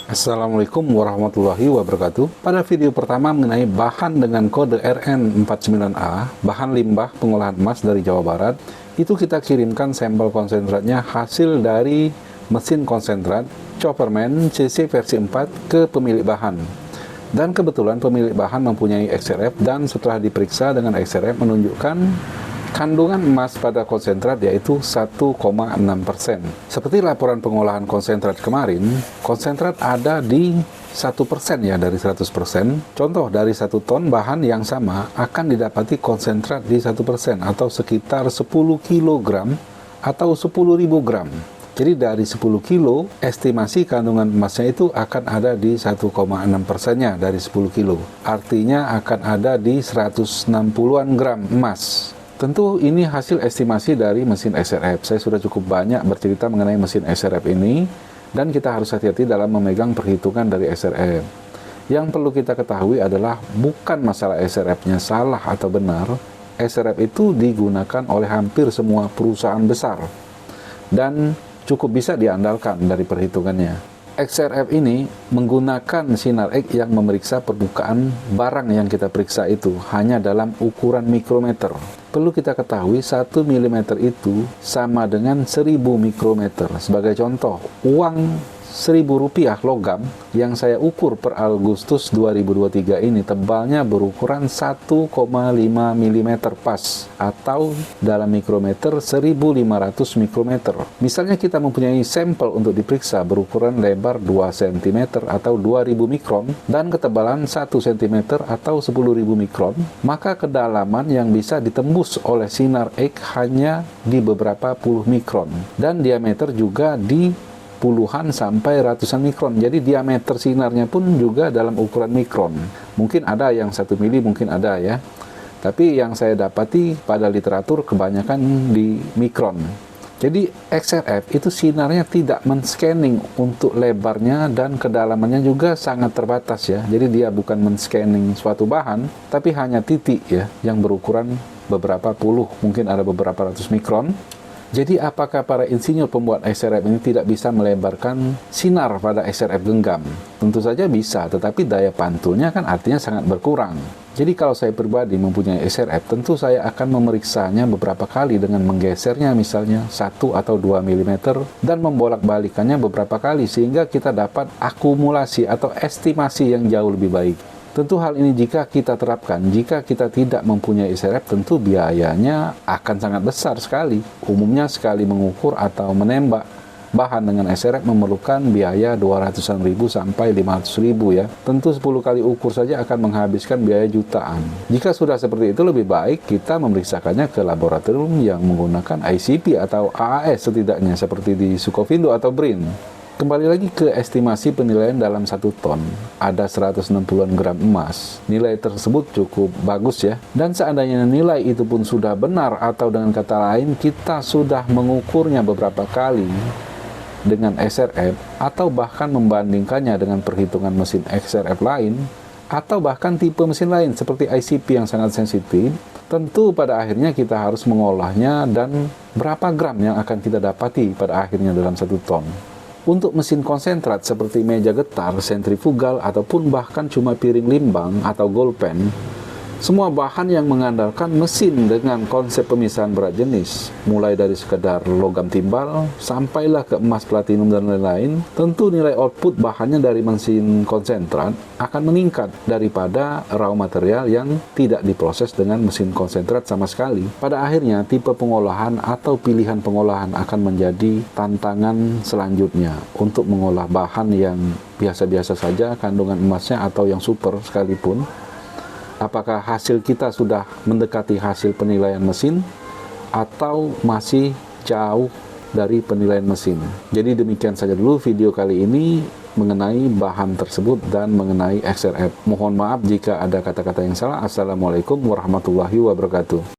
Assalamualaikum warahmatullahi wabarakatuh. Pada video pertama mengenai bahan dengan kode RN49A, bahan limbah pengolahan emas dari Jawa Barat, itu kita kirimkan sampel konsentratnya hasil dari mesin konsentrat Chopperman CC versi 4 ke pemilik bahan. Dan kebetulan pemilik bahan mempunyai XRF dan setelah diperiksa dengan XRF menunjukkan kandungan emas pada konsentrat yaitu 1,6%. Seperti laporan pengolahan konsentrat kemarin, konsentrat ada di 1% ya dari 100%. Contoh, dari 1 ton bahan yang sama akan didapati konsentrat di 1% atau sekitar 10 kg atau 10.000 gram. Jadi dari 10 kilo, estimasi kandungan emasnya itu akan ada di 1,6%-nya dari 10 kilo. Artinya akan ada di 160-an gram emas. Tentu ini hasil estimasi dari mesin XRF. Saya sudah cukup banyak bercerita mengenai mesin XRF ini, dan kita harus hati-hati dalam memegang perhitungan dari XRF. Yang perlu kita ketahui adalah bukan masalah XRF-nya salah atau benar. XRF itu digunakan oleh hampir semua perusahaan besar dan cukup bisa diandalkan dari perhitungannya. XRF ini menggunakan sinar X yang memeriksa permukaan barang yang kita periksa itu hanya dalam ukuran mikrometer. Perlu kita ketahui 1 mm itu sama dengan 1000 mikrometer. Sebagai contoh, uang Rp1.000 logam yang saya ukur per Agustus 2023 ini tebalnya berukuran 1,5 mm pas atau dalam mikrometer 1500 mikrometer. Misalnya kita mempunyai sampel untuk diperiksa berukuran lebar 2 cm atau 2000 mikron dan ketebalan 1 cm atau 10.000 mikron, maka kedalaman yang bisa ditembus oleh sinar X hanya di beberapa puluh mikron dan diameter juga di puluhan sampai ratusan mikron. Jadi diameter sinarnya pun juga dalam ukuran mikron. Mungkin ada yang 1 mili, mungkin ada ya. Tapi yang saya dapati pada literatur kebanyakan di mikron. Jadi XRF itu sinarnya tidak men-scanning untuk lebarnya dan kedalamannya juga sangat terbatas ya. Jadi dia bukan men-scanning suatu bahan, tapi hanya titik ya yang berukuran beberapa puluh, mungkin ada beberapa ratus mikron. Jadi apakah para insinyur pembuat XRF ini tidak bisa melebarkan sinar pada XRF genggam? Tentu saja bisa, tetapi daya pantulnya kan artinya sangat berkurang. Jadi kalau saya pribadi mempunyai XRF, tentu saya akan memeriksanya beberapa kali dengan menggesernya misalnya 1 atau 2 mm dan membolak-balikannya beberapa kali sehingga kita dapat akumulasi atau estimasi yang jauh lebih baik. Tentu hal ini jika kita terapkan, jika kita tidak mempunyai XRF, tentu biayanya akan sangat besar sekali. Umumnya sekali mengukur atau menembak bahan dengan XRF memerlukan biaya 200-an ribu sampai 500.000 ya. Tentu 10 kali ukur saja akan menghabiskan biaya jutaan. Jika sudah seperti itu, lebih baik kita memeriksakannya ke laboratorium yang menggunakan ICP atau AAS setidaknya, seperti di Sukovindo atau BRIN. Kembali lagi ke estimasi penilaian dalam 1 ton. Ada 160-an gram emas. Nilai tersebut cukup bagus ya. Dan seandainya nilai itu pun sudah benar atau dengan kata lain kita sudah mengukurnya beberapa kali dengan XRF atau bahkan membandingkannya dengan perhitungan mesin XRF lain atau bahkan tipe mesin lain seperti ICP yang sangat sensitif, tentu pada akhirnya kita harus mengolahnya dan berapa gram yang akan kita dapati pada akhirnya dalam 1 ton. Untuk mesin konsentrat seperti meja getar, sentrifugal, ataupun bahkan cuma piring limbang atau golpen, semua bahan yang mengandalkan mesin dengan konsep pemisahan berat jenis, mulai dari sekedar logam timbal, sampailah ke emas platinum dan lain-lain, tentu nilai output bahannya dari mesin konsentrat akan meningkat daripada raw material yang tidak diproses dengan mesin konsentrat sama sekali. Pada akhirnya, tipe pengolahan atau pilihan pengolahan akan menjadi tantangan selanjutnya untuk mengolah bahan yang biasa-biasa saja kandungan emasnya atau yang super sekalipun. Apakah hasil kita sudah mendekati hasil penilaian mesin atau masih jauh dari penilaian mesin? Jadi demikian saja dulu video kali ini mengenai bahan tersebut dan mengenai XRF. Mohon maaf jika ada kata-kata yang salah. Assalamualaikum warahmatullahi wabarakatuh.